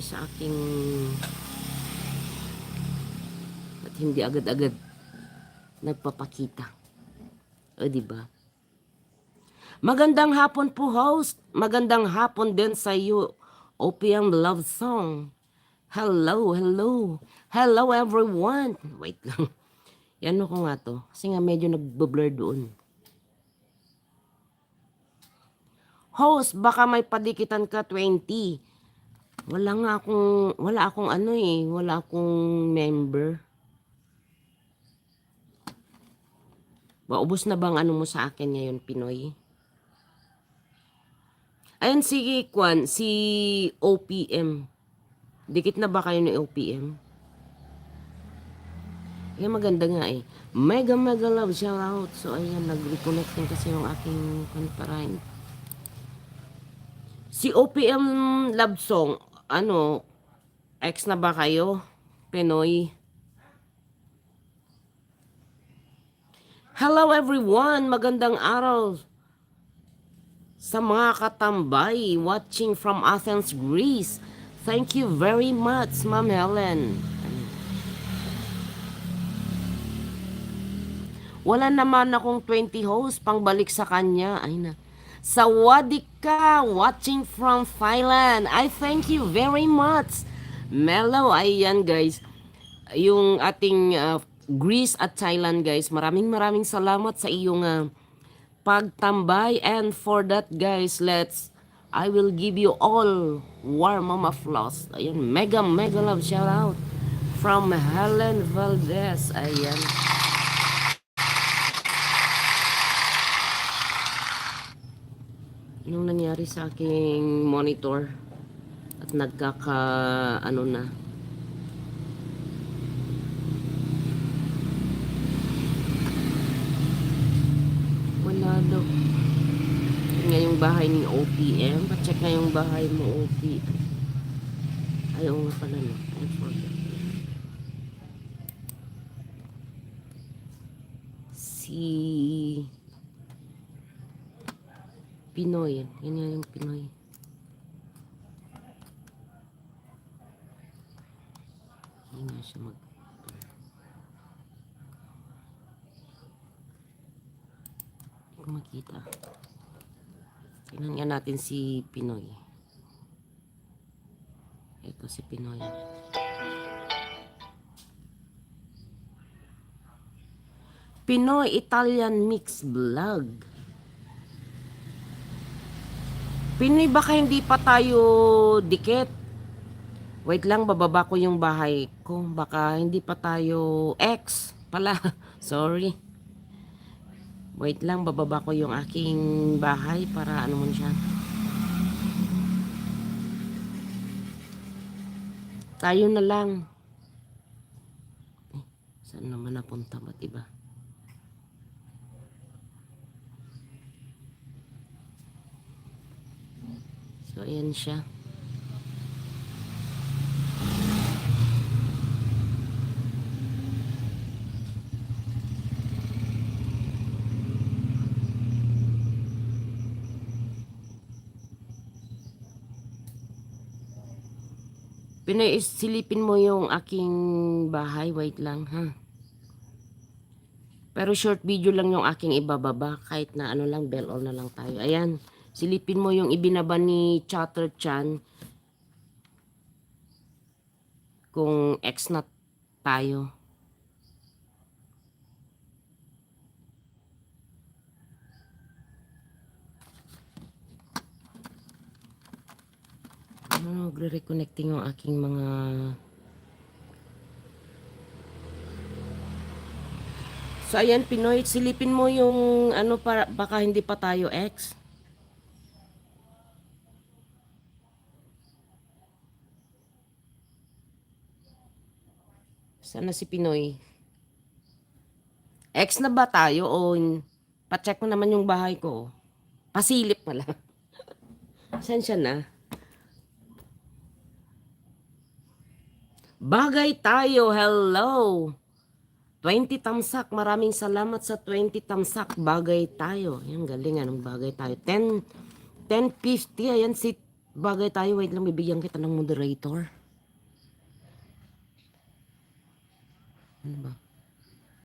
sa aking at hindi agad-agad nagpapakita. O, diba? Magandang hapon po, host. Magandang hapon din sa iyo, OPM Love Song. Hello, hello. Hello, everyone. Wait lang. Yan ko nga to. Kasi nga medyo nagbo-blur doon. Host, baka may padikitan ka 20. Wala akong ano eh. Wala akong member. Maubos na bang ano mo sa akin ngayon, Pinoy? Ayun, si Kwan, si OPM. Dikit na ba kayo ni OPM? Yan, maganda nga eh. Mega love shout out. So ayan, nag-reconnect din kasi yung aking kontrahin. Si OPM Love Song, ano, ex na ba kayo? Pinoy? Hello everyone, magandang araw sa mga katambay watching from Athens, Greece. Thank you very much, Ma'am Helen. Wala naman akong 20 hosts pangbalik sa kanya. Ay na. Sawadee ka, watching from Thailand. I thank you very much. Mellow, ayan guys. Yung ating Greece at Thailand guys. Maraming salamat sa iyong pagtambay. And for that guys, I will give you all warm mama floss. Ayan, mega love shout out from Helen Valdez. Ayan. Anong nangyari sa aking monitor? At ano na. Wala daw. Nga yung bahay ni OPM. Pa-check nga yung bahay mo, OPM. Ayaw nga pala no. I forgot. Si Pinoy. Yan nga yung Pinoy. Hindi nga siya hindi ko makita. Tingnan nga natin si Pinoy. Ito si Pinoy. Pinoy Italian Mix Vlog. Pinoy, baka hindi pa tayo dikit. Wait lang, bababa ko yung bahay ko. Baka hindi pa tayo ex pala. Sorry. Wait lang, bababa ko yung aking bahay para ano mo siya. Tayo na lang. Saan naman napunta ba't iba? So, ayan siya. Silipin mo yung aking bahay. Wait lang, ha? Pero short video lang yung aking ibababa. Kahit na ano lang, bell all na lang tayo. Ayan. Silipin mo yung ibinaba ni Chatter Chan. Kung ex na tayo. Ano, nagre-reconnecting yung aking mga... So, ayan, Pinoy, silipin mo yung ano, para, baka hindi pa tayo ex. Sana si Pinoy. Ex na ba tayo o pa-check mo naman yung bahay ko. Pasilip pala. Saan siya na? Bagay tayo, hello. 20 tamsak, maraming salamat sa 20 tamsak. Bagay tayo. Yan, galing, anong bagay tayo? 10.50, ayan si Bagay tayo, wait lang, bibigyan kita ng moderator. Ano ba?